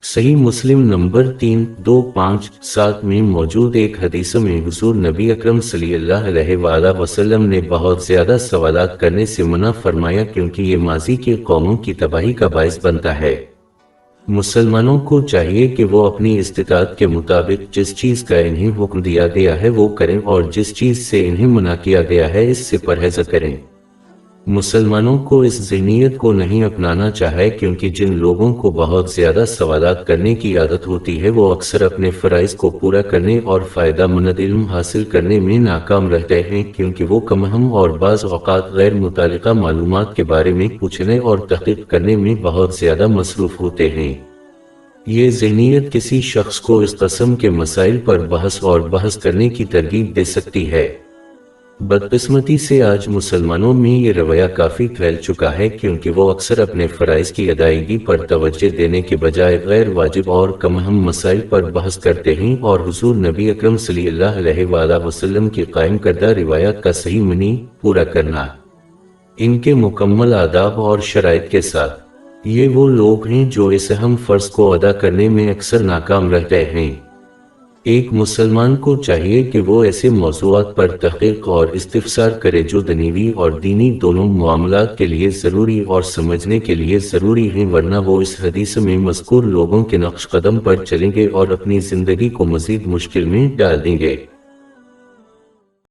صحیح मुस्लिम नंबर 3257 में मौजूद एक हदीस में हुजूर नबी अकरम सल्लल्लाहु अलैहि वसल्लम ने बहुत ज़्यादा सवालात करने से मना फरमाया क्योंकि ये माजी की कौमों की तबाही का बायस बनता है। मुसलमानों को चाहिए कि वो अपनी इस्तिताअत के मुताबिक जिस चीज़ का इन्हें हुक्म दिया गया है वो करें और जिस चीज़ से इन्हें मना किया गया है इससे परहेज़ करें। मुसलमानों को इस ज़हनियत को नहीं अपनाना चाहिए क्योंकि जिन लोगों को बहुत ज़्यादा सवालात करने की आदत होती है वो अक्सर अपने फ़राइज़ को पूरा करने और फ़ायदा मंद इल्म हासिल करने में नाकाम रहते हैं क्योंकि वो कमहम और बाज़ औक़ात गैर मुतालिका मालूमात के बारे में पूछने और तहक़ीक़ करने में बहुत ज़्यादा मसरूफ़ होते हैं। ये ज़हनियत किसी शख्स को इस क़स्म के मसाइल पर बहस करने की तरगीब दे सकती है। बदकिस्मती से आज मुसलमानों में ये रवैया काफ़ी फैल चुका है क्योंकि वो अक्सर अपने फ़राइज़ की अदायगी पर तवज्जो देने के बजाय गैर वाजिब और कमअहम मसाइल पर बहस करते हैं और हुज़ूर नबी अकरम सल्लल्लाहु अलैहि वसल्लम की कायम करदा रिवायत का सही मनी पूरा करना, इनके मुकम्मल आदाब और शराइत के साथ। ये वो लोग हैं जो इस अहम फ़र्ज़ को अदा करने में अक्सर नाकाम रहते हैं। एक मुसलमान को चाहिए कि वो ऐसे मौज़ूआत पर तहक़ीक़ और इस्तिफ़सार करे जो दुनियावी और दीनी दोनों मामलात के लिए ज़रूरी और समझने के लिए ज़रूरी हैं, वरना वो इस हदीस में मज़कूर लोगों के नक्श कदम पर चलेंगे और अपनी ज़िंदगी को मज़ीद मुश्किल में डाल देंगे।